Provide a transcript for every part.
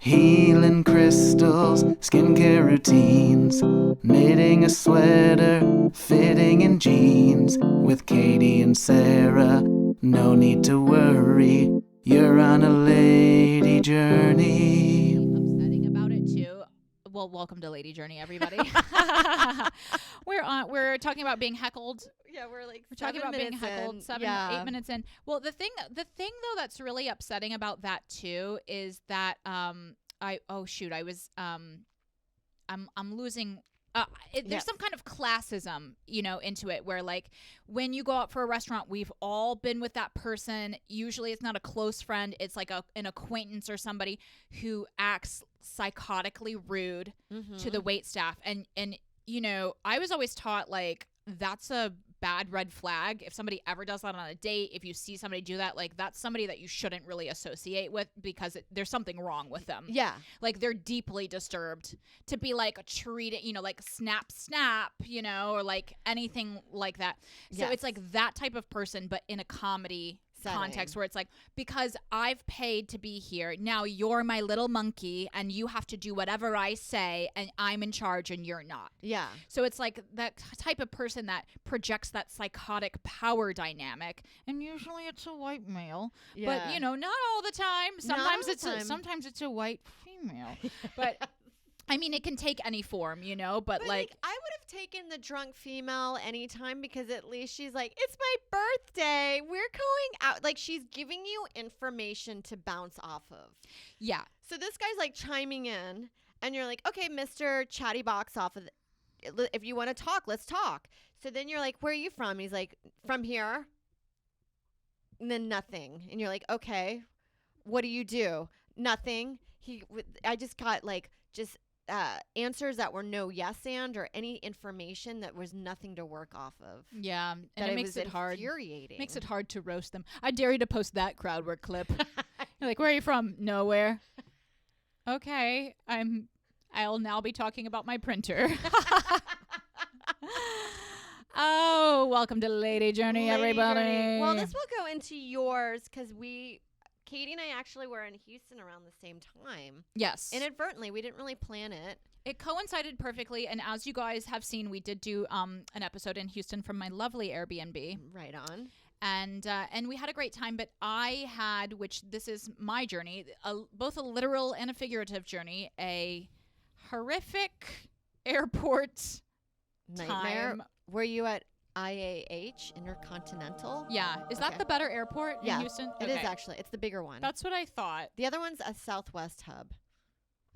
Healing crystals, skincare routines, knitting a sweater, fitting in jeans. With Katie and Sarah, no need to worry, you're on a lady journey. Upsetting about it too. Well, welcome to Lady Journey, everybody. We're talking about being heckled. Yeah, we're talking about being heckled. 8 minutes in. Well, the thing though that's really upsetting about that too is that I'm losing. There's some kind of classism, into it where like when you go out for a restaurant, we've all been with that person. Usually it's not a close friend. It's like an acquaintance or somebody who acts psychotically rude to the wait staff. And I was always taught like that's a bad red flag. If somebody ever does that on a date, if you see somebody do that, like that's somebody that you shouldn't really associate with because there's something wrong with them. Yeah. Like they're deeply disturbed to be like treated, like snap, or like anything like that. So it's like that type of person, but in a comedy context where it's like, because I've paid to be here, now you're my little monkey and you have to do whatever I say and I'm in charge and you're not. Yeah. So it's like that type of person that projects that psychotic power dynamic, and usually it's a white male. Yeah. But not all the time. Sometimes it's a white female. But I mean, it can take any form, but like I would have taken the drunk female anytime because at least she's like, it's my birthday. We're going out. Like she's giving you information to bounce off of. Yeah. So this guy's like chiming in and you're like, okay, Mr. Chatty Box off of if you want to talk, let's talk. So then you're like, where are you from? And he's like, from here. And then nothing. And you're like, okay, what do you do? Nothing. I just got like answers that were no yes and or any information that was nothing to work off of. Yeah, and it makes it hard. Infuriating. Makes it hard to roast them. I dare you to post that crowd work clip. You're like, where are you from? Nowhere. Okay, I'll now be talking about my printer. Oh, welcome to Lady Journey, everybody. Journey. Well, this will go into yours because Katie and I actually were in Houston around the same time. Yes. Inadvertently. We didn't really plan it. It coincided perfectly. And as you guys have seen, we did do an episode in Houston from my lovely Airbnb. Right on. And we had a great time. But I had, which this is my journey, both a literal and a figurative journey, a horrific airport nightmare. time. Were you at IAH, Intercontinental? Yeah. Is that the better airport in Houston? It is actually. It's the bigger one. That's what I thought. The other one's a Southwest hub.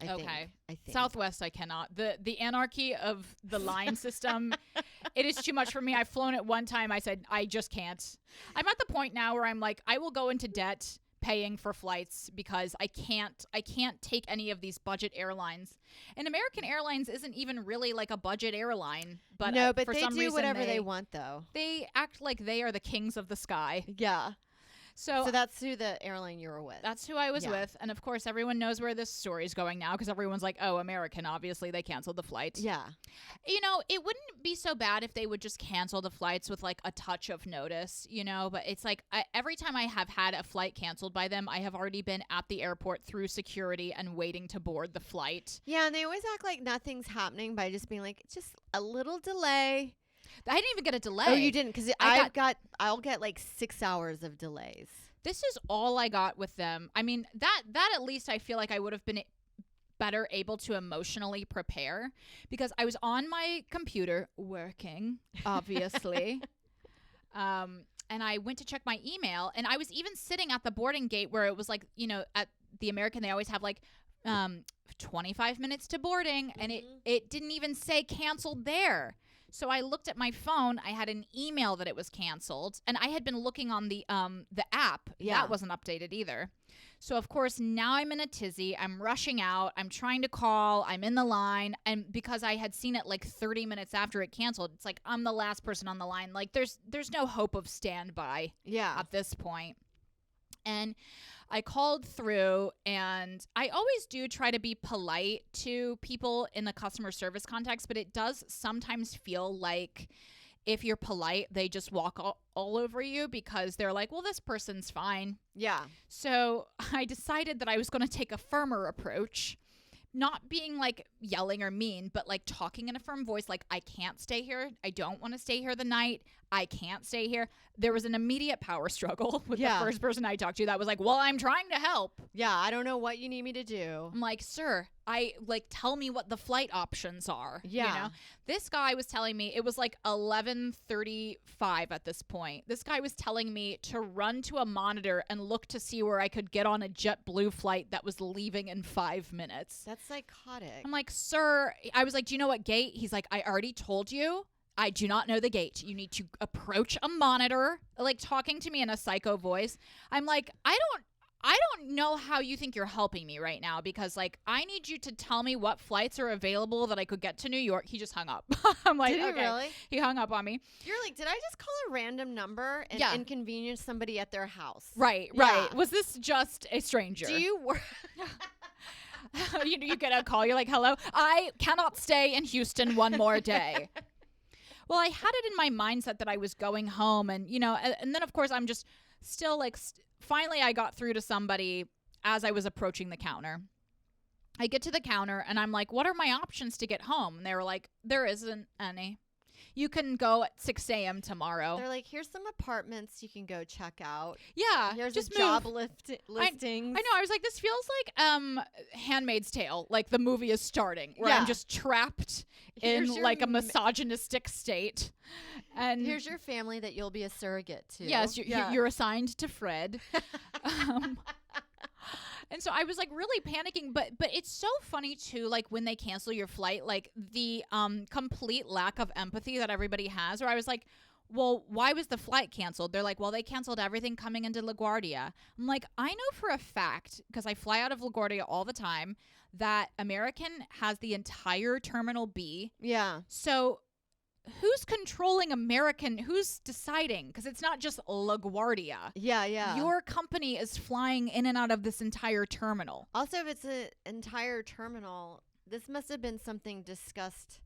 I think. Southwest, I cannot. The anarchy of the line system, it is too much for me. I've flown it one time. I said, I just can't. I'm at the point now where I'm like, I will go into debt paying for flights because I can't take any of these budget airlines. And American Airlines isn't even really like a budget airline. But no, but for they some do reason whatever they want, though. They act like they are the kings of the sky. Yeah. So that's who the airline you were with. That's who I was with. And of course, everyone knows where this story is going now because everyone's like, oh, American, obviously they canceled the flight. Yeah. It wouldn't be so bad if they would just cancel the flights with like a touch of notice, but it's like every time I have had a flight canceled by them, I have already been at the airport through security and waiting to board the flight. Yeah. And they always act like nothing's happening by just being like, just a little delay. I didn't even get a delay. Oh, you didn't? Because I'll get like 6 hours of delays. This is all I got with them. I mean, that at least I feel like I would have been better able to emotionally prepare because I was on my computer working, obviously. And I went to check my email and I was even sitting at the boarding gate where it was like, at the American, they always have like 25 minutes to boarding and it didn't even say canceled there. So I looked at my phone. I had an email that it was canceled, and I had been looking on the app. Yeah. That wasn't updated either. So of course now I'm in a tizzy. I'm rushing out. I'm trying to call. I'm in the line, and because I had seen it like 30 minutes after it canceled, it's like I'm the last person on the line. Like there's no hope of standby. Yeah. At this point. And I called through, and I always do try to be polite to people in the customer service context, but it does sometimes feel like if you're polite, they just walk all over you because they're like, well, this person's fine. Yeah. So I decided that I was going to take a firmer approach, not being like yelling or mean, but like talking in a firm voice, like, I can't stay here. I don't want to stay here the night. I can't stay here. There was an immediate power struggle with the first person I talked to that was like, well, I'm trying to help. Yeah, I don't know what you need me to do. I'm like, sir, tell me what the flight options are. Yeah. You know? This guy was telling me, it was like 11:35 at this point. This guy was telling me to run to a monitor and look to see where I could get on a JetBlue flight that was leaving in 5 minutes. That's psychotic. I'm like, sir, I was like, do you know what gate? He's like, I already told you. I do not know the gate. You need to approach a monitor, like talking to me in a psycho voice. I'm like, I don't know how you think you're helping me right now, because like I need you to tell me what flights are available that I could get to New York. He just hung up. I'm like, did he okay. really? He hung up on me. You're like, did I just call a random number and inconvenience somebody at their house? Right. Was this just a stranger? Do you work? you get a call. You're like, hello, I cannot stay in Houston one more day. Well, I had it in my mindset that I was going home, and and then of course I'm just still like. Finally, I got through to somebody as I was approaching the counter. I get to the counter and I'm like, what are my options to get home? And they were like, there isn't any. You can go at 6 a.m. tomorrow. They're like, here's some apartments you can go check out. Yeah. Here's just a job listings. I know. I was like, this feels like Handmaid's Tale. Like the movie is starting where I'm just trapped in like a misogynistic state. And here's your family that you'll be a surrogate to. Yes, you're assigned to Fred. And so I was like really panicking, but it's so funny too, like when they cancel your flight, like the complete lack of empathy that everybody has, where I was like, well, why was the flight canceled? They're like, well, they canceled everything coming into LaGuardia. I'm like, I know for a fact, because I fly out of LaGuardia all the time, that American has the entire Terminal B. Yeah. So who's controlling American? Who's deciding? Because it's not just LaGuardia. Yeah. Your company is flying in and out of this entire terminal. Also, if it's an entire terminal, this must have been something discussed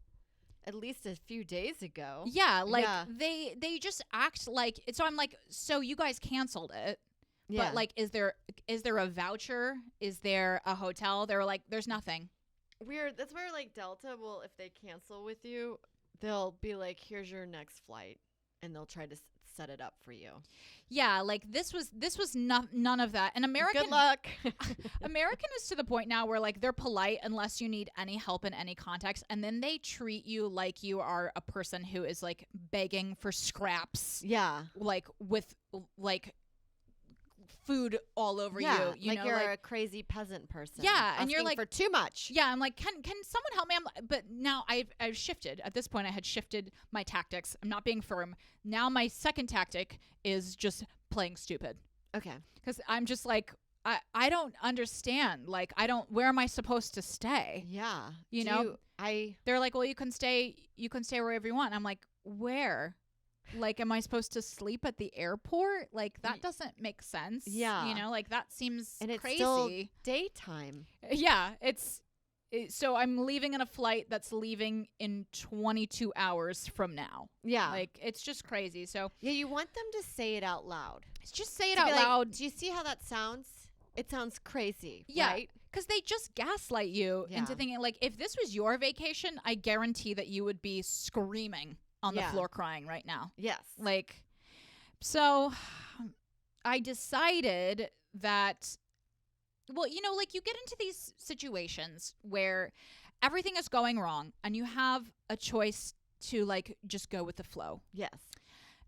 at least a few days ago. Yeah, like they just act like it. So I'm like, so you guys canceled it. Yeah. But like, is there a voucher? Is there a hotel? They were like, there's nothing. Weird. That's where like Delta will, if they cancel with you, they'll be like, here's your next flight, and they'll try to set it up for you. Yeah, like this was none of that. And American, good luck. American is to the point now where like they're polite unless you need any help in any context, and then they treat you like you are a person who is like begging for scraps. Yeah, like with like food all over you. You know, you're a crazy peasant person. Yeah, and you're like for too much. Yeah, I'm like, can someone help me? But now I've shifted. At this point, I had shifted my tactics. I'm not being firm. Now my second tactic is just playing stupid. Okay. Because I'm just like, I don't understand. Like, where am I supposed to stay? Yeah. You know, they're like, well, you can stay wherever you want. I'm like, where? Like, am I supposed to sleep at the airport? Like, that doesn't make sense. Yeah. You know, like, that seems and it's crazy. Still daytime. Yeah. So I'm leaving in a flight that's leaving in 22 hours from now. Yeah. Like, it's just crazy. So. Yeah, you want them to say it out loud. Just say it out loud. Do you see how that sounds? It sounds crazy. Yeah. Right? Because they just gaslight you into thinking, like, if this was your vacation, I guarantee that you would be screaming on the floor crying right now. Yes. Like, so I decided that, well, you know, like you get into these situations where everything is going wrong and you have a choice to like just go with the flow. Yes.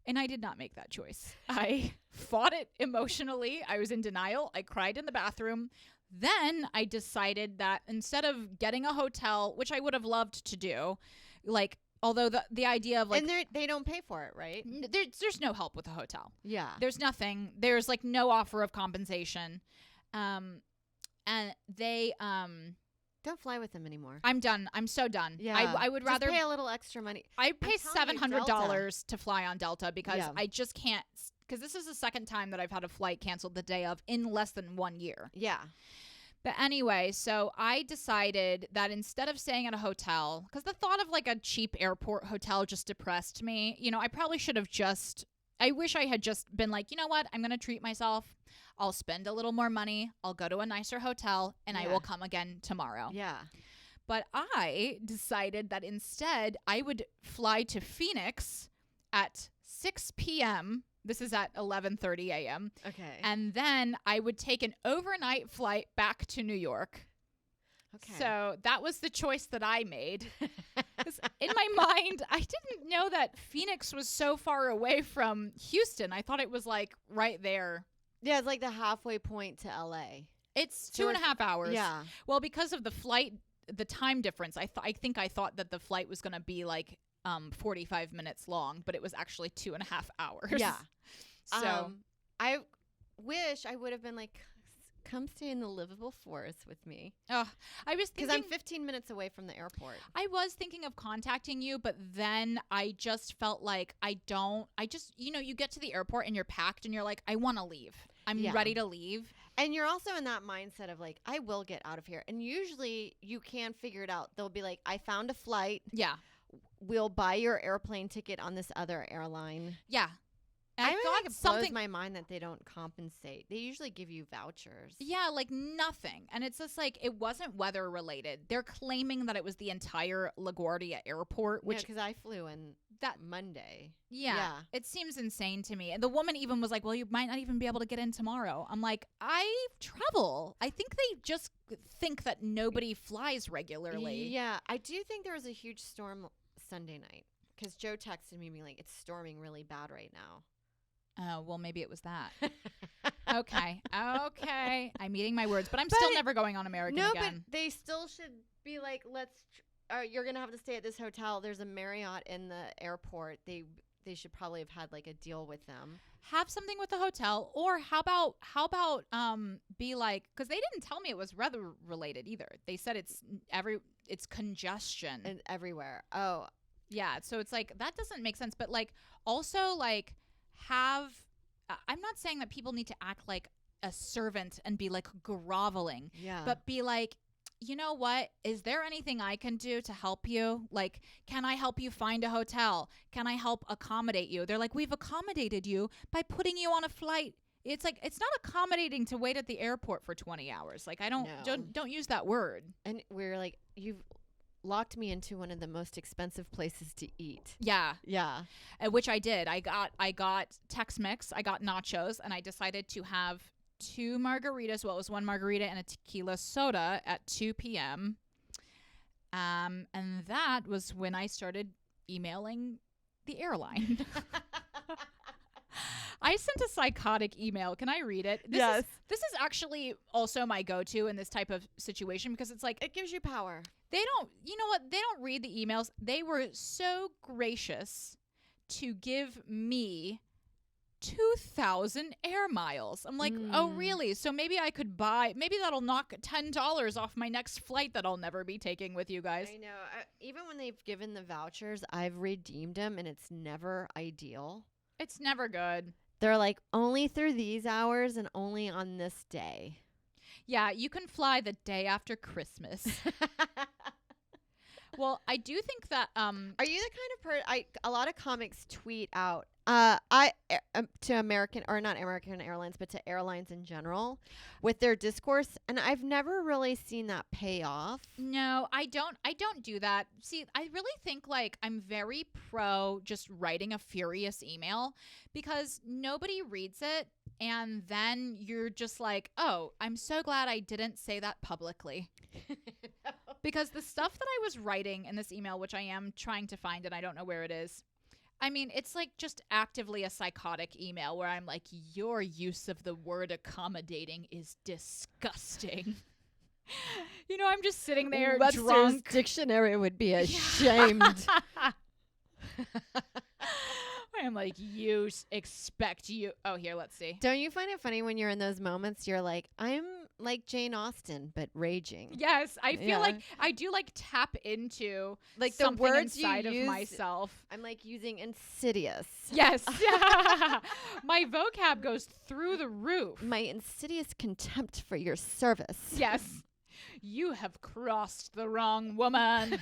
And I did not make that choice. I fought it emotionally. I was in denial. I cried in the bathroom. Then I decided that instead of getting a hotel, which I would have loved to do, like, although the idea of like, and they don't pay for it, right? There's no help with a hotel. Yeah, there's nothing. There's like no offer of compensation, and they don't fly with them anymore. I'm done. I'm so done. Yeah, I would rather pay a little extra money. I pay $700 to fly on Delta because I just can't. Because this is the second time that I've had a flight canceled the day of in less than 1 year. Yeah. But anyway, so I decided that instead of staying at a hotel, because the thought of like a cheap airport hotel just depressed me, I probably should have I wish I had just been like, you know what? I'm going to treat myself. I'll spend a little more money. I'll go to a nicer hotel and I will come again tomorrow. Yeah. But I decided that instead I would fly to Phoenix at 6 p.m. This is at 11:30 a.m. Okay. And then I would take an overnight flight back to New York. Okay. So that was the choice that I made. 'Cause in my mind, I didn't know that Phoenix was so far away from Houston. I thought it was like right there. Yeah, it's like the halfway point to LA. It's So 2.5 hours. Yeah. Well, because of the flight, the time difference, I think I thought that the flight was going to be like 45 minutes long, but it was actually 2.5 hours. Yeah. So I wish I would have been like, come stay in the livable forest with me. I was Because thinking I'm 15 minutes away from the airport. I was thinking of contacting you, but then I just felt like you get to the airport and you're packed and you're like, I want to leave. I'm ready to leave. And you're also in that mindset of like, I will get out of here. And usually you can figure it out. They'll be like, I found a flight. Yeah. We'll buy your airplane ticket on this other airline. Yeah. I got think it something. blows my mind that they don't compensate. They usually give you vouchers. Yeah, like nothing. And it's just like, it wasn't weather related. They're claiming that it was the entire LaGuardia airport, which because I flew in that Monday. Yeah, it seems insane to me. And the woman even was like, well, you might not even be able to get in tomorrow. I'm like, I travel. I think they just think that nobody flies regularly. Yeah, I do think there was a huge storm Sunday night because Joe texted me being like, it's storming really bad right now. Oh, well, maybe it was that. Okay. I'm eating my words, but I'm still never going on American again. No, but they still should be like, you're going to have to stay at this hotel. There's a Marriott in the airport. They should probably have had like a deal with them. Have something with the hotel, or how about be like, because they didn't tell me it was weather related either. They said it's congestion And everywhere. Oh. Yeah, so it's like that doesn't make sense, but like also like I'm not saying that people need to act like a servant and be like groveling. Yeah. But be like, you know what? Is there anything I can do to help you? Like, can I help you find a hotel? Can I help accommodate you? They're like, we've accommodated you by putting you on a flight. It's like, it's not accommodating to wait at the airport for 20 hours. Like, don't use that word. And we're like, you've locked me into one of the most expensive places to eat. Yeah. Yeah. Which I did. I got Tex-Mex, I got nachos, and I decided to have 2 margaritas. Well, it was 1 margarita and a tequila soda at 2 p.m. And that was when I started emailing the airline. I sent a psychotic email. Can I read it? This is actually also my go-to in this type of situation because it's like, it gives you power. They don't read the emails. They were so gracious to give me 2,000 air miles. I'm like, oh, really? So maybe maybe that'll knock $10 off my next flight that I'll never be taking with you guys. I know. Even when they've given the vouchers, I've redeemed them and it's never ideal. It's never good. They're like, only through these hours and only on this day. Yeah, you can fly the day after Christmas. Well, I do think that are you the kind of person? A lot of comics tweet out to American, or not American Airlines, but to airlines in general with their discourse, and I've never really seen that pay off. No, I don't do that. See, I really think like I'm very pro just writing a furious email because nobody reads it, and then you're just like, oh, I'm so glad I didn't say that publicly. No. Because the stuff that I was writing in this email, which I am trying to find and I don't know where it is, I mean, it's like just actively a psychotic email where I'm like, your use of the word accommodating is disgusting. I'm just sitting there Webster's drunk. Dictionary would be ashamed. I'm like, you expect you. Oh, here, let's see. Don't you find it funny when you're in those moments? You're like, I'm like Jane Austen, but raging. Yes, I feel Yeah. like I do like tap into Like the something words you inside of use- myself. I'm like using insidious. Yes. My vocab goes through the roof. My insidious contempt for your service. Yes. You have crossed the wrong woman.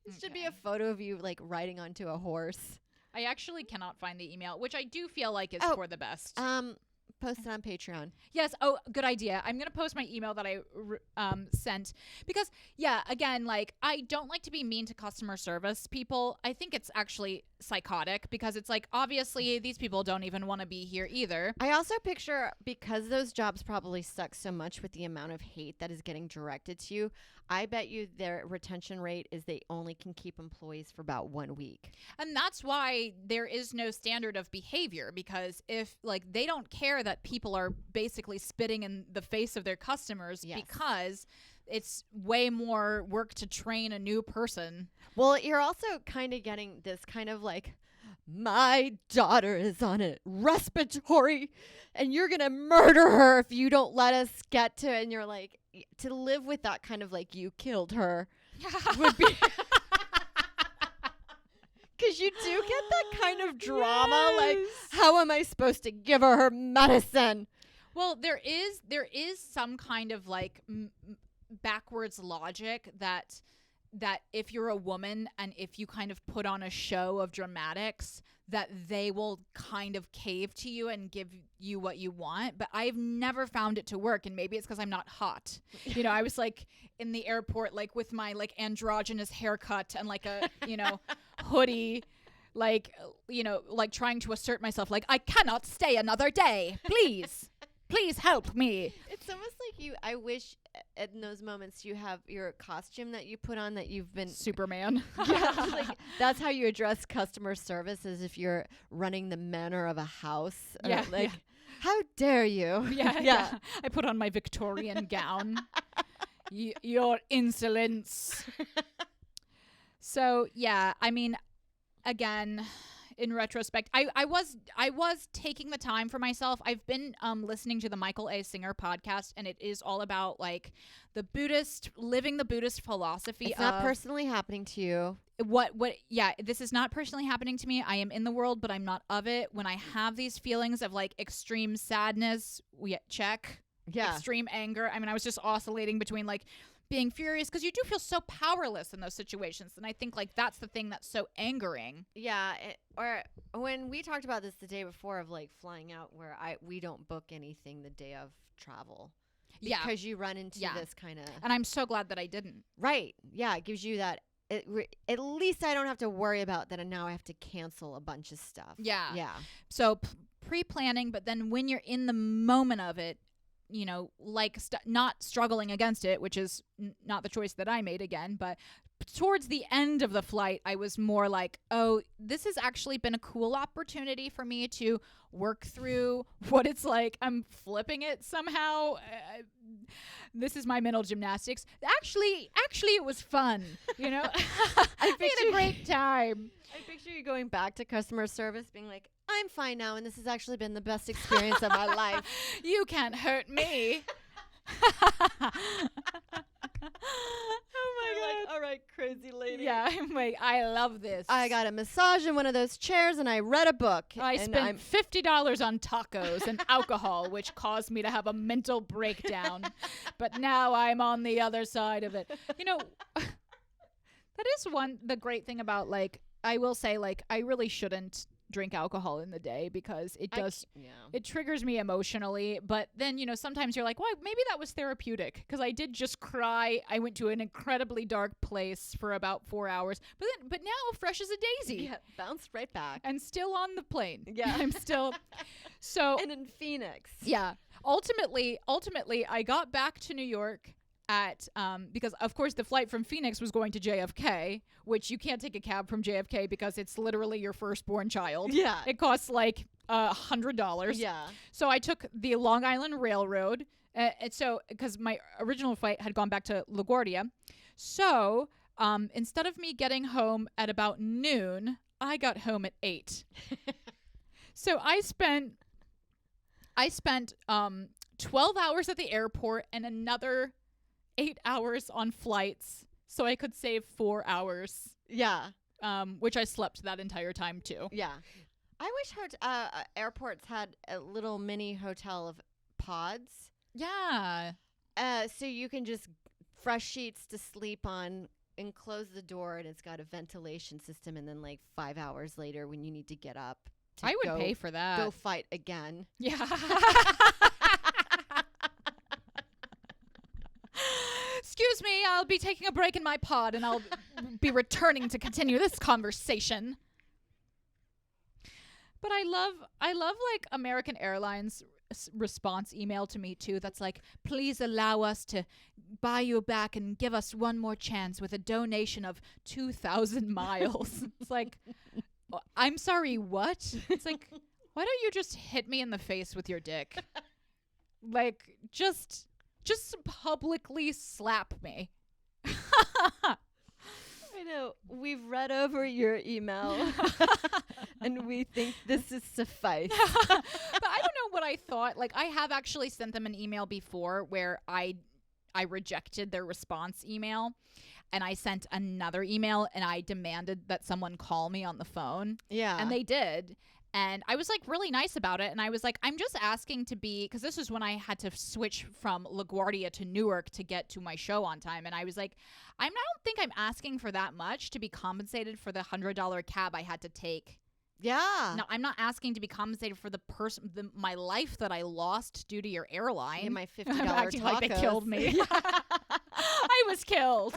It should be a photo of you like riding onto a horse. I actually cannot find the email, which I do feel like is Oh, for the best. Post it on Patreon. Yes. Oh, good idea. I'm going to post my email that I sent because, yeah, again, like I don't like to be mean to customer service people. I think it's actually psychotic because it's like, obviously, these people don't even want to be here either. I also picture, because those jobs probably suck so much with the amount of hate that is getting directed to you, I bet you their retention rate is they only can keep employees for about 1 week. And that's why there is no standard of behavior, because if like they don't care that people are basically spitting in the face of their customers, Yes. because it's way more work to train a new person. Well, you're also kind of getting this kind of like, my daughter is on a respiratory and you're going to murder her if you don't let us get to it. And you're like, to live with that kind of like, you killed her would be. Because you do get that kind of drama. Like, how am I supposed to give her medicine? Well, there is some kind of like backwards logic that if you're a woman and if you kind of put on a show of dramatics, that they will kind of cave to you and give you what you want. But I've never found it to work, and maybe it's because I'm not hot. You know, I was like in the airport, like with my like androgynous haircut and like a hoodie, like like trying to assert myself, like I cannot stay another day, please. Please help me. It's almost like I wish in those moments you have your costume that you put on that you've been Superman. Yeah, like, that's how you address customer service, as if you're running the manor of a house. Yeah, Like, how dare you? Yeah. I put on my Victorian gown. Your insolence. So, yeah, I mean, again, in retrospect, I was taking the time for myself. I've been listening to the Michael A. Singer podcast, and it is all about like living the Buddhist philosophy. It's not personally happening to you. This is not personally happening to me. I am in the world, but I'm not of it. When I have these feelings of like extreme sadness, extreme anger. I mean, I was just oscillating between like being furious, because you do feel so powerless in those situations, and I think like that's the thing that's so angering. Yeah, or when we talked about this the day before of like flying out, where we don't book anything the day of travel. Because you run into this kind of. And I'm so glad that I didn't. Right. Yeah, it gives you that. At least I don't have to worry about that, and now I have to cancel a bunch of stuff. Yeah. Yeah. So pre-planning, but then when you're in the moment of it, you know, like not struggling against it, which is not the choice that I made again, but towards the end of the flight, I was more like, oh, this has actually been a cool opportunity for me to work through what it's like. I'm flipping it somehow. This is my mental gymnastics. Actually, it was fun. You know, I had a great time. I picture you going back to customer service being like, I'm fine now, and this has actually been the best experience of my life. You can't hurt me. Oh my God. All right, crazy lady. Yeah, I'm like, I love this. I got a massage in one of those chairs, and I read a book. I spent $50 on tacos and alcohol, which caused me to have a mental breakdown. But now I'm on the other side of it. You know, that is the great thing about, like, I will say, like, I really shouldn't drink alcohol in the day, because it triggers me emotionally. But then, you know, sometimes you're like, well, maybe that was therapeutic, because I did just cry. I went to an incredibly dark place for about 4 hours, but now fresh as a daisy. Yeah, bounced right back. And still on the plane. Yeah. I'm still so and in Phoenix. Yeah. Ultimately I got back to New York at because of course the flight from Phoenix was going to JFK, which you can't take a cab from JFK because it's literally your firstborn child. Yeah. It costs like $100. Yeah. So I took the Long Island Railroad, and so because my original flight had gone back to LaGuardia. So instead of me getting home at about noon, I got home at 8. So I spent I spent 12 hours at the airport and another 8 hours on flights so I could save 4 hours. Yeah. Which I slept that entire time too. Yeah. I wish airports had a little mini hotel of pods. Yeah. So you can just fresh sheets to sleep on and close the door, and it's got a ventilation system. And then like 5 hours later when you need to get up, I would pay for that. Go fight again. Yeah. Excuse me, I'll be taking a break in my pod and I'll be returning to continue this conversation. But I love like American Airlines response email to me too that's like, please allow us to buy you back and give us one more chance with a donation of 2,000 miles. It's like, I'm sorry, what? It's like, why don't you just hit me in the face with your dick? Like, just publicly slap me. I know. We've read over your email and we think this is suffice. But I don't know what I thought. Like, I have actually sent them an email before where I rejected their response email, and I sent another email and I demanded that someone call me on the phone. Yeah. And they did. And I was like really nice about it. And I was like, I'm just asking to be, because this was when I had to switch from LaGuardia to Newark to get to my show on time. And I was like, I don't think I'm asking for that much to be compensated for the $100 cab I had to take. Yeah. No, I'm not asking to be compensated for my life that I lost due to your airline. And my $50 I'm acting tacos. like they killed me. I was killed.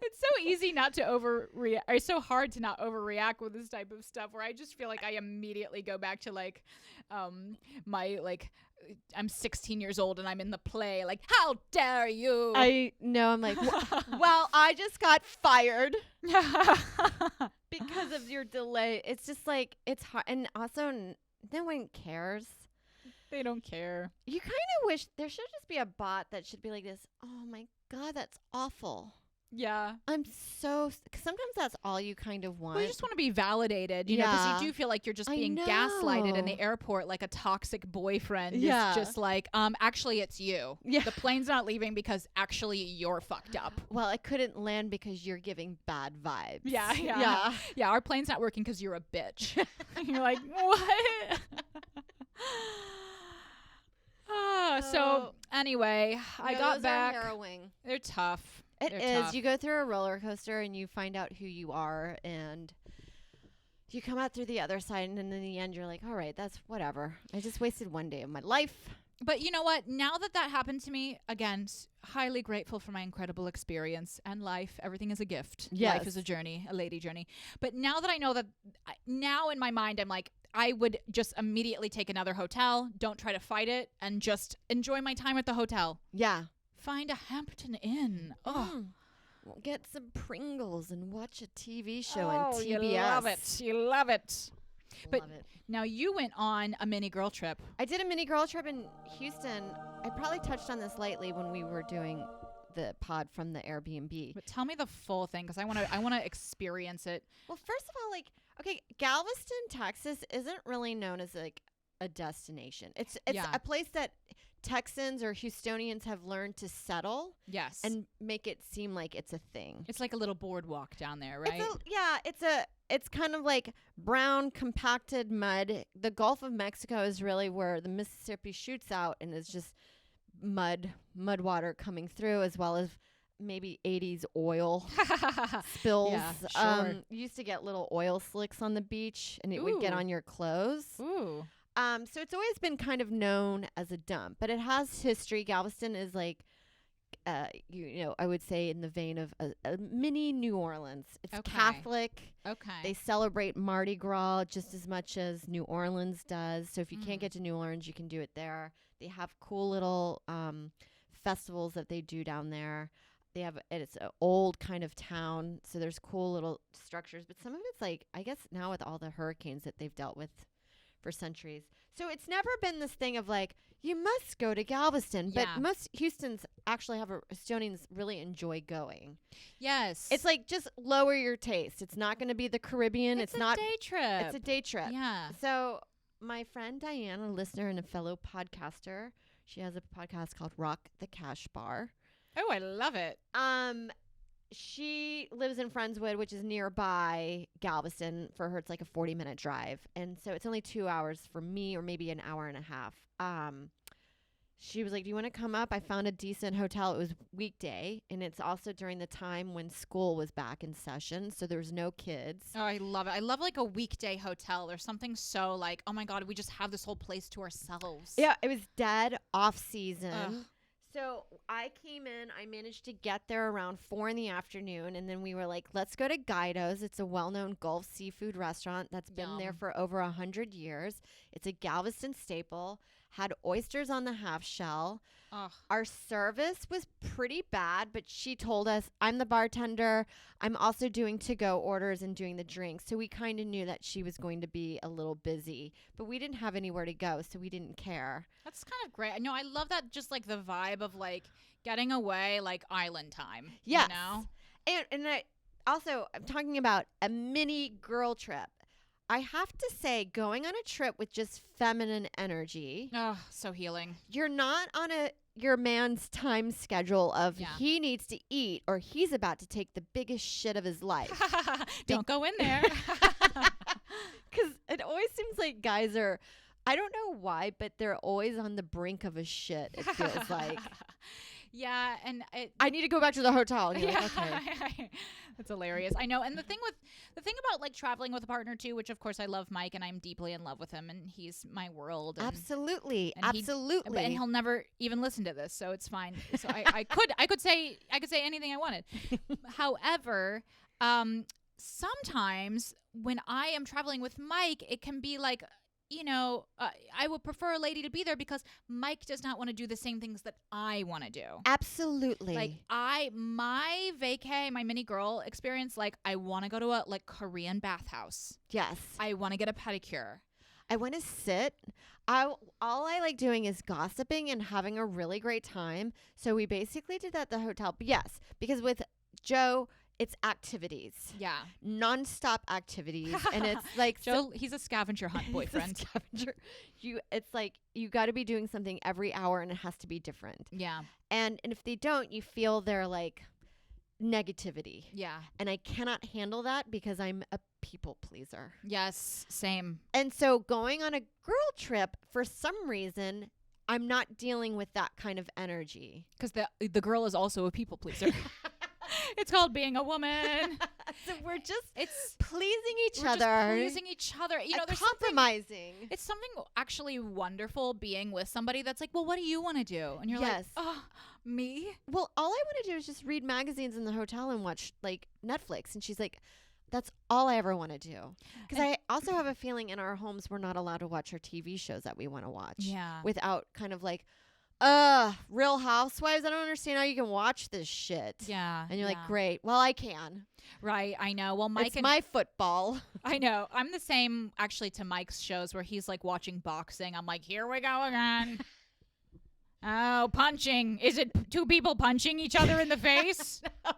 It's so easy not to overreact. It's so hard to not overreact with this type of stuff where I just feel like I immediately go back to like my like I'm 16 years old and I'm in the play like, how dare you? I know. I'm like, well, I just got fired because of your delay. It's just like, it's hard. And also no one cares. They don't care. You kind of wish there should just be a bot that should be like this. Oh my God, that's awful. Yeah. I'm so, cause sometimes that's all you kind of want. Well, you just want to be validated, you know, because you do feel like you're just being gaslighted in the know. airport like a toxic boyfriend. Yeah. Is just like, actually it's you. Yeah. The plane's not leaving because actually you're fucked up. Well, it couldn't land because you're giving bad vibes. Yeah. Yeah, our plane's not working because you're a bitch. You're like, what? So anyway, I got those back. Are harrowing. They're tough. It They're is. tough. You go through a roller coaster and you find out who you are, and you come out through the other side, and then in the end you're like, all right, that's whatever. I just wasted one day of my life. But you know what? Now that happened to me, again, highly grateful for my incredible experience and life. Everything is a gift. Yes. Life is a journey, a lady journey. But now that I know that, now in my mind, I'm like, I would just immediately take another hotel, don't try to fight it, and just enjoy my time at the hotel. Yeah. Find a Hampton Inn. Oh, We'll get some Pringles and watch a TV show on TBS. You love it. You love it. But Love it. now you went on a mini girl trip. I did a mini girl trip in Houston. I probably touched on this lightly when we were doing the pod from the Airbnb. But tell me the full thing, because I want to experience it. Well, first of all, like, okay, Galveston, Texas isn't really known as like a destination. It's a place that Texans or Houstonians have learned to settle Yes. and make it seem like it's a thing. It's like a little boardwalk down there, right? It's kind of like brown compacted mud. The Gulf of Mexico is really where the Mississippi shoots out, and it's just mud water coming through, as well as maybe 80s oil spills. Yeah, sure. You used to get little oil slicks on the beach, and it would get Ooh. on your clothes. Ooh. So it's always been kind of known as a dump, but it has history. Galveston is like, you know, I would say in the vein of a mini New Orleans. It's Okay. Catholic. Okay. They celebrate Mardi Gras just as much as New Orleans does. So if you can't get to New Orleans, you can do it there. They have cool little festivals that they do down there. It's an old kind of town, so there's cool little structures. But some of it's like, I guess now with all the hurricanes that they've dealt with for centuries. So it's never been this thing of like, you must go to Galveston. But Yeah. most Houstons actually Houstonians really enjoy going. Yes. It's like, just lower your taste. It's not going to be the Caribbean. It's a not day trip. It's a day trip. Yeah. So my friend Diane, a listener and a fellow podcaster, she has a podcast called Rock the Cash Bar. Oh, I love it. She lives in Friendswood, which is nearby Galveston. For her, it's like a 40-minute drive. And so it's only 2 hours for me, or maybe an hour and a half. She was like, do you want to come up? I found a decent hotel. It was weekday, and it's also during the time when school was back in session, so there was no kids. Oh, I love it. I love like a weekday hotel or something so like, oh my God, we just have this whole place to ourselves. Yeah, it was dead off season. Ugh. So I came in, I managed to get there around 4 in the afternoon, and then we were like, let's go to Guido's. It's a well-known Gulf seafood restaurant that's been there Yum. for over 100 years. It's a Galveston staple, had oysters on the half shell. Ugh. Our service was pretty bad, but she told us, I'm the bartender. I'm also doing to-go orders and doing the drinks. So we kind of knew that she was going to be a little busy, but we didn't have anywhere to go, so we didn't care. That's kind of great. No, I love that, just like the vibe of like getting away, like island time. Yes. You know? And I also, I'm talking about a mini girl trip. I have to say, going on a trip with just feminine energy, Oh, so healing. you're not on your man's time schedule of Yeah. he needs to eat or he's about to take the biggest shit of his life. Don't go in there. Because it always seems like guys are, I don't know why, but they're always on the brink of a shit, it feels like. Yeah, and I need to go back to the hotel. And you're like, okay. That's hilarious. I know. And the thing about like traveling with a partner too, which of course I love Mike and I'm deeply in love with him and he's my world. And, Absolutely. and Absolutely. and he'll never even listen to this, so it's fine. So I could say anything I wanted. However, sometimes when I am traveling with Mike, it can be like, you know, I would prefer a lady to be there because Mike does not want to do the same things that I want to do. Absolutely. Like my vacay, my mini girl experience, like I want to go to a like Korean bathhouse. Yes. I want to get a pedicure. I want to sit. All I like doing is gossiping and having a really great time. So we basically did that at the hotel. But yes, because with Joe, it's activities. Yeah. Nonstop activities. And it's like Joe, he's a scavenger hunt boyfriend. Scavenger. It's like you got to be doing something every hour and it has to be different. Yeah. And if they don't, you feel their like negativity. Yeah. And I cannot handle that because I'm a people pleaser. Yes. Same. And so going on a girl trip, for some reason, I'm not dealing with that kind of energy. Because the girl is also a people pleaser. It's called being a woman. So we're just It's pleasing each we're other. just pleasing each other. You know, and there's compromising. It's something actually wonderful being with somebody that's like, well, what do you want to do? And you're Yes. like, oh, me? Well, all I want to do is just read magazines in the hotel and watch like Netflix. And she's like, that's all I ever want to do. Because I also have a feeling in our homes we're not allowed to watch our TV shows that we want to watch. Yeah. Without kind of like, Real Housewives. I don't understand how you can watch this shit. Yeah. And you're yeah. like, great. Well, I can. Right. I know. Well, Mike It's my football. I know. I'm the same actually to Mike's shows where he's like watching boxing. I'm like, here we go again. Oh, punching. Is it two people punching each other in the face? No.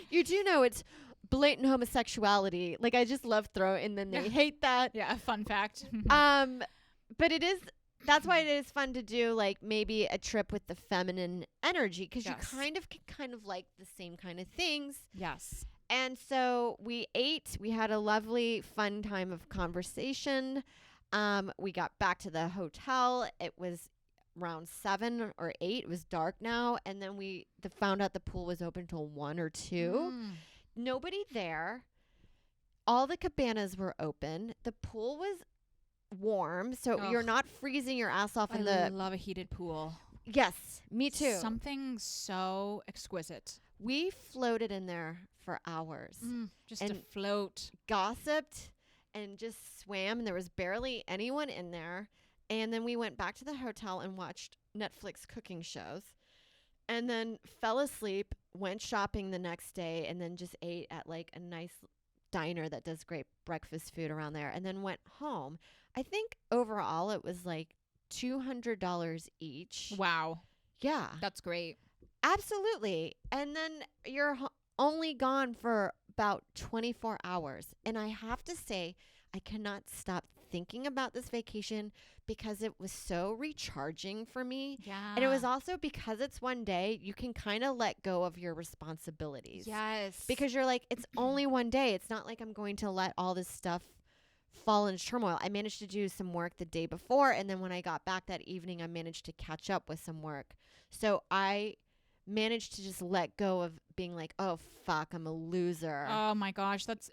You do know it's blatant homosexuality. Like, I just love throwing, and then they hate that. Yeah. Fun fact. But it is, that's why it is fun to do, like, maybe a trip with the feminine energy, because Yes. you kind of like the same kind of things. Yes. And so we ate. We had a lovely, fun time of conversation. We got back to the hotel. It was around 7 or 8. It was dark now. And then we found out the pool was open till 1 or 2. Nobody there. All the cabanas were open. The pool was warm, so Ugh. you're not freezing your ass off I in the. love a heated pool. Yes, me too. Something so exquisite. We floated in there for hours. Just to And- float. Gossiped and just swam, and there was barely anyone in there. And then we went back to the hotel and watched Netflix cooking shows, and then fell asleep, went shopping the next day, and then just ate at like a nice diner that does great breakfast food around there, and then went home. I think overall it was like $200 each. Wow. Yeah, That's great. absolutely. And then you're only gone for about 24 hours. And I have to say, I cannot stop thinking about this vacation because it was so recharging for me. Yeah. And it was also because it's one day, you can kind of let go of your responsibilities. Yes. Because you're like, it's only one day. It's not like I'm going to let all this stuff fall into turmoil. I managed to do some work the day before. And then when I got back that evening, I managed to catch up with some work. So I managed to just let go of being like, oh, fuck, I'm a loser. Oh my gosh, that's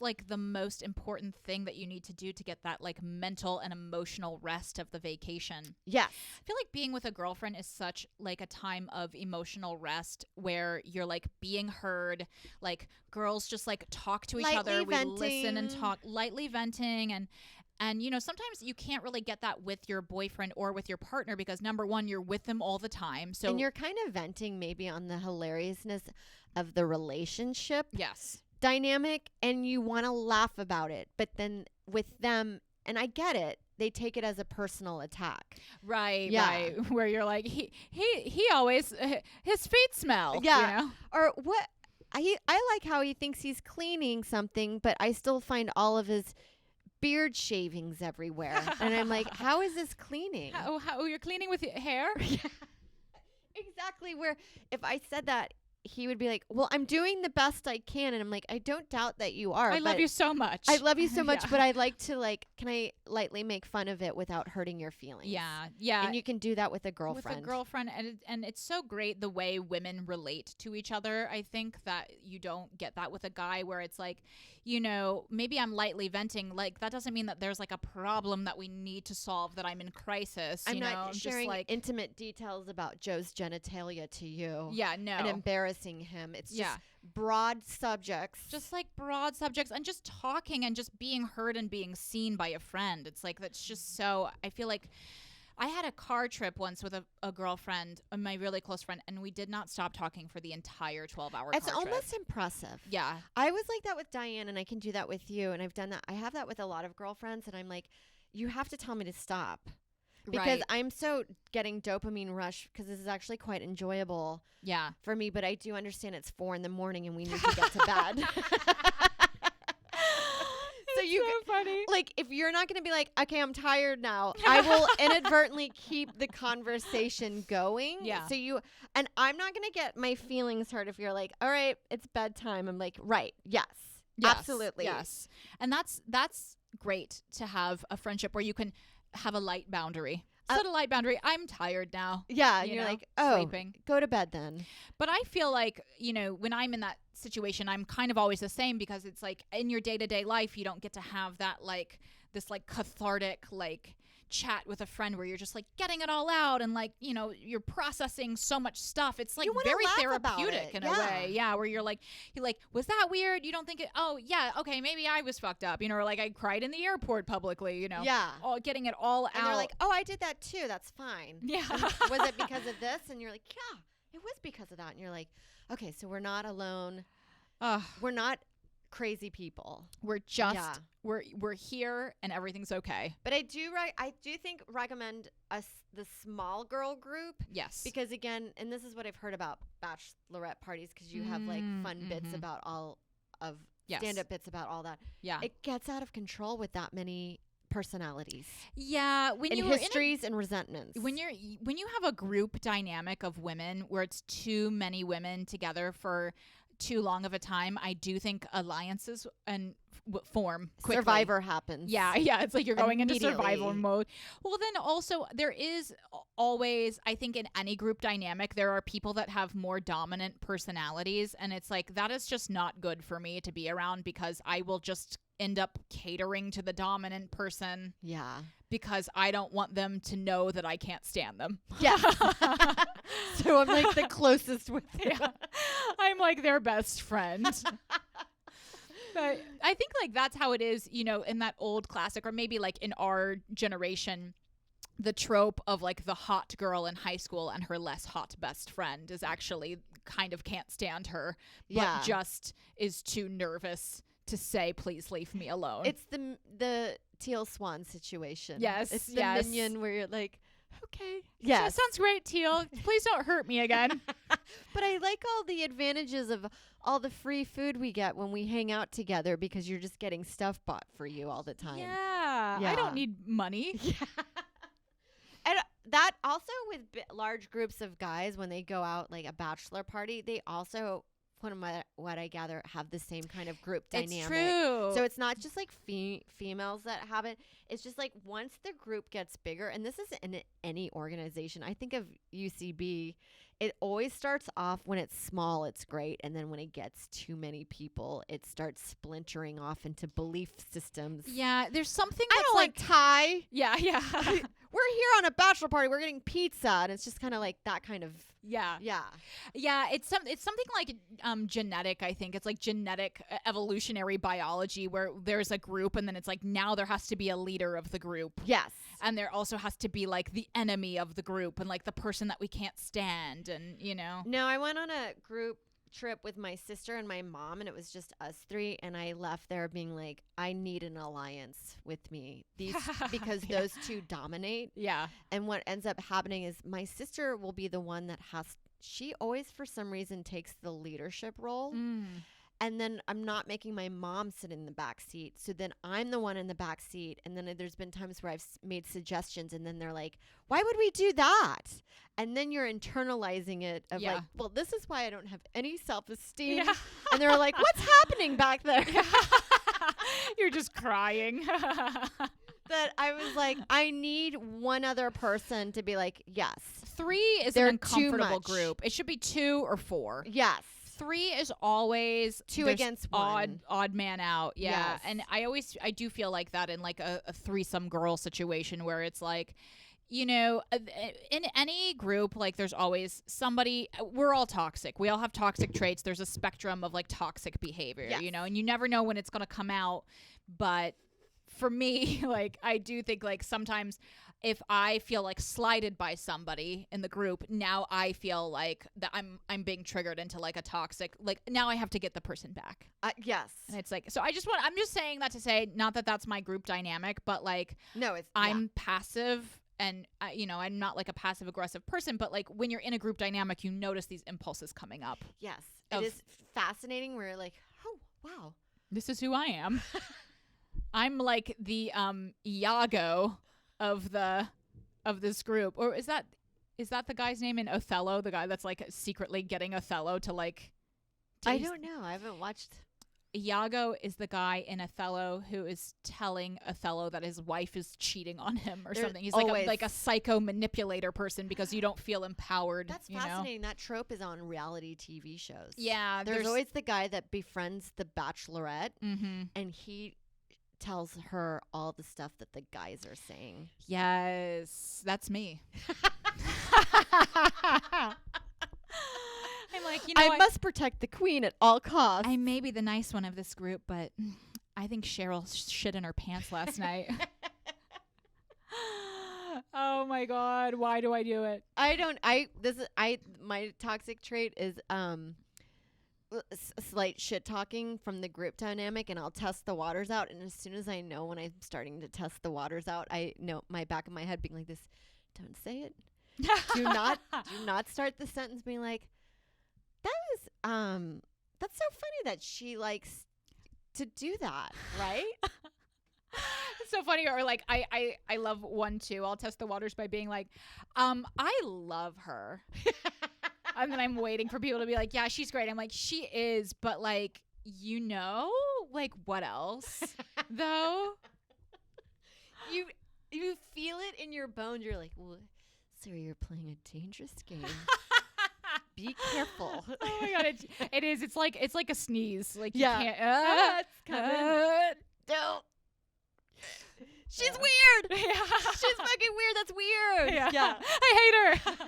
like the most important thing that you need to do to get that like mental and emotional rest of the vacation. Yes. I feel like being with a girlfriend is such like a time of emotional rest where you're like being heard, like girls just like talk to each other, we listen and talk, lightly venting, and, you know, sometimes you can't really get that with your boyfriend or with your partner because, number one, you're with them all the time. So and you're kind of venting maybe on the hilariousness of the relationship dynamic, and you want to laugh about it. But then with them, and I get it, they take it as a personal attack. Right, right. Where you're like, he always, his feet smell. Yeah. You know? Or what? I like how he thinks he's cleaning something, but I still find all of his beard shavings everywhere. And I'm like, how is this cleaning? How you're cleaning with your hair? Exactly. Where if I said that, he would be like, well, I'm doing the best I can. And I'm like, I don't doubt that you are. I love you so much. I love you so much, but I'd like to can I lightly make fun of it without hurting your feelings? Yeah. Yeah. And you can do that with a girlfriend. With a girlfriend. And it's so great the way women relate to each other. I think that you don't get that with a guy where it's like, you know, maybe I'm lightly venting. Like, that doesn't mean that there's like a problem that we need to solve, that I'm in crisis. I'm not I'm sharing just like intimate details about Joe's genitalia to you. Yeah, no. And embarrassing him. It's just broad subjects. Just like broad subjects and just talking and just being heard and being seen by a friend. It's like, that's just so, I feel like I had a car trip once with a girlfriend, my really close friend, and we did not stop talking for the entire 12-hour It's car trip. almost impressive. Yeah. I was like that with Diane, and I can do that with you, and I've done that. I have that with a lot of girlfriends, and I'm like, you have to tell me to stop. Because I'm so getting dopamine rush because this is actually quite enjoyable for me, but I do understand it's 4 a.m. and we need to get to bed. So so funny. Like, if you're not going to be like, okay, I'm tired now, I will inadvertently keep the conversation going. Yeah. So and I'm not going to get my feelings hurt if you're like, all right, it's bedtime. I'm like, right. Yes. Absolutely. Yes. And that's great to have a friendship where you can have a light boundary. Set a light boundary. I'm tired now. Yeah. And you're like, oh, sleeping. Go to bed then. But I feel like, you know, when I'm in that situation, I'm kind of always the same because it's like in your day-to-day life, you don't get to have that like this like cathartic like chat with a friend where you're just like getting it all out and like, you know, you're processing so much stuff. It's like very therapeutic in a way. Yeah. Where you're like, was that weird? You don't think it, oh yeah. Okay. Maybe I was fucked up, you know, or like I cried in the airport publicly, you know, all getting it all out. And they're like, oh, I did that too. That's fine. Yeah. Was it because of this? And you're like, yeah, it was because of that. And you're like, okay, so we're not alone. We're not crazy people. We're just we're here and everything's okay. But I do recommend the small girl group. Yes. Because again, and this is what I've heard about bachelorette parties, because you have like fun bits about all of stand-up bits about all that. Yeah. It gets out of control with that many personalities. Yeah, when you histories and resentments. When you have a group dynamic of women where it's too many women together for too long of a time, I do think alliances and form quickly. Survivor happens. Yeah, it's like you're going into survival mode. Well, then also there is always, I think in any group dynamic, there are people that have more dominant personalities, and it's like that is just not good for me to be around because I will just end up catering to the dominant person. Yeah. Because I don't want them to know that I can't stand them. Yeah. So I'm like the closest with them. Yeah. I'm like their best friend. But I think like that's how it is, you know, in that old classic, or maybe like in our generation, the trope of like the hot girl in high school and her less hot best friend is actually kind of can't stand her, but just is too nervous to say, please leave me alone. It's the Teal Swan situation. Yes. It's the minion where you're like, okay. Yes. That sounds great, Teal. Please don't hurt me again. But I like all the advantages of all the free food we get when we hang out together because you're just getting stuff bought for you all the time. Yeah. Yeah. I don't need money. Yeah. And that also with large groups of guys, when they go out like a bachelor party, they also, from what I gather, have the same kind of group dynamic. It's true. So it's not just like females that have it. It's just like once the group gets bigger, and this is in any organization. I think of UCB. It always starts off when it's small, it's great. And then when it gets too many people, it starts splintering off into belief systems. Yeah, there's something I that's don't like Thai. Yeah, yeah. We're here on a bachelor party. We're getting pizza. And it's just kind of like that kind of. Yeah. Yeah. Yeah, it's something like genetic, I think. It's like genetic evolutionary biology where there's a group and then it's like now there has to be a leader of the group. Yes. And there also has to be like the enemy of the group and like the person that we can't stand and, you know. No, I went on a group trip with my sister and my mom and it was just us three and I left there being like, I need an alliance with me. Because Yeah. those two dominate. Yeah. And what ends up happening is my sister will be the one that she always for some reason takes the leadership role. And then I'm not making my mom sit in the back seat. So then I'm the one in the back seat. And then there's been times where I've made suggestions and then they're like, why would we do that? And then you're internalizing it of Yeah. like, well, this is why I don't have any self-esteem. Yeah. And they're like, what's happening back there? You're just crying. That I was like, I need one other person to be like, yes. 3 is They're an too uncomfortable much. group. It should be 2 or 4. Yes. 3 is always 2 there's against 1. odd man out. Yeah. Yes. And I do feel like that in like a threesome girl situation where it's like, you know, in any group, like there's always somebody, we're all toxic. We all have toxic traits. There's a spectrum of like toxic behavior, Yes. you know, and you never know when it's going to come out. But for me, like I do think like sometimes if I feel like slighted by somebody in the group, now I feel like that I'm being triggered into like a toxic, like now I have to get the person back. Yes. And it's like, so I'm just saying that to say, not that that's my group dynamic, but like No, it's I'm passive and you know, I'm not like a passive aggressive person, but like when you're in a group dynamic, you notice these impulses coming up. Yes. Of- It is fascinating where you're like, oh, wow. This is who I am. I'm like the Iago of this group. Or is that the guy's name in Othello, the guy that's like secretly getting Othello to like I don't know. I haven't watched. Iago is the guy in Othello who is telling Othello that his wife is cheating on him or There's something. He's always- like a psycho manipulator person because you don't feel empowered. That's you know? fascinating. That trope is on reality TV shows. Yeah, There's always the guy that befriends the Bachelorette Mm-hmm. and he tells her all the stuff that the guys are saying. Yes, that's me. I'm like, you know, I must protect the queen at all costs. I may be the nice one of this group, but I think Cheryl shit in her pants last night. Oh my God, why do I do it? My toxic trait is slight shit talking from the group dynamic, and I'll test the waters out, and as soon as I know when I'm starting to test the waters out, I know my back of my head being like this, don't say it. do not start the sentence being like, that's so funny that she likes to do that, right? It's so funny. Or like I love one too. I'll test the waters by being like, I love her. And then I'm waiting for people to be like, yeah, she's great. I'm like, she is, but like, you know, like what else though? You feel it in your bones. You're like, well, so you're playing a dangerous game. Be careful. Oh my God, it is. It's like a sneeze. Like you Yeah. can't. It's coming. Don't. She's weird. Yeah. She's fucking weird. That's weird. Yeah. I hate her.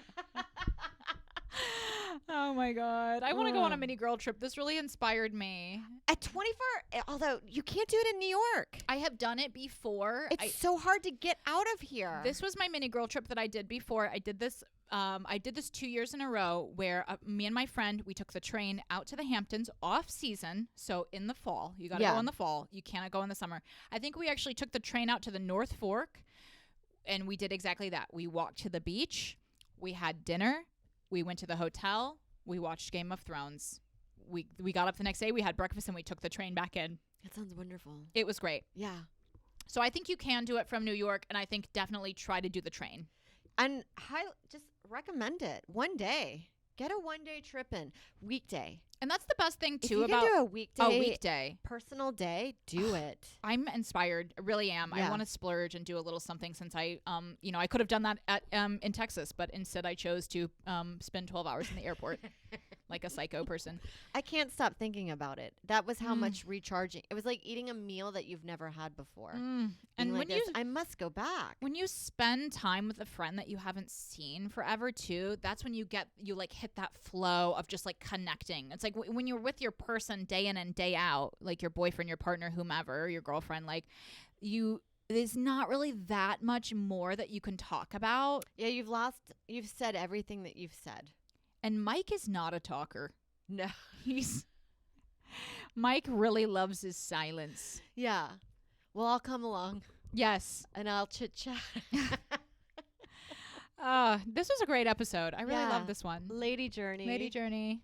Oh my God. I want to go on a mini girl trip. This really inspired me. At 24, although you can't do it in New York. I have done it before. It's so hard to get out of here. This was my mini girl trip that I did before. I did this 2 years in a row where me and my friend, we took the train out to the Hamptons off season. So in the fall, you got to go in the fall. You cannot go in the summer. I think we actually took the train out to the North Fork and we did exactly that. We walked to the beach. We had dinner. We went to the hotel. We watched Game of Thrones. we got up the next day, we had breakfast, and we took the train back in. That sounds wonderful. It was great. Yeah. So I think you can do it from New York, and I think definitely try to do the train. And just recommend it. One day. Get a one-day trip in. Weekday. And that's the best thing, If too, you about can do a weekday. personal day, do it. I'm inspired. I really am. Yeah. I want to splurge and do a little something since I could have done that at in Texas, but instead I chose to spend 12 hours in the airport like a psycho person. I can't stop thinking about it. That was how much recharging. It was like eating a meal that you've never had before. And Like when I must go back. when you spend time with a friend that you haven't seen forever too, that's when you like hit that flow of just like connecting. It's like when you're with your person day in and day out, like your boyfriend, your partner, whomever, your girlfriend, like there's not really that much more that you can talk about. Yeah, you've said everything that you've said. And Mike is not a talker. No. Mike really loves his silence. Yeah. Well, I'll come along Yes. and I'll chit chat. This was a great episode. I really love this one. Lady Journey. Lady Journey.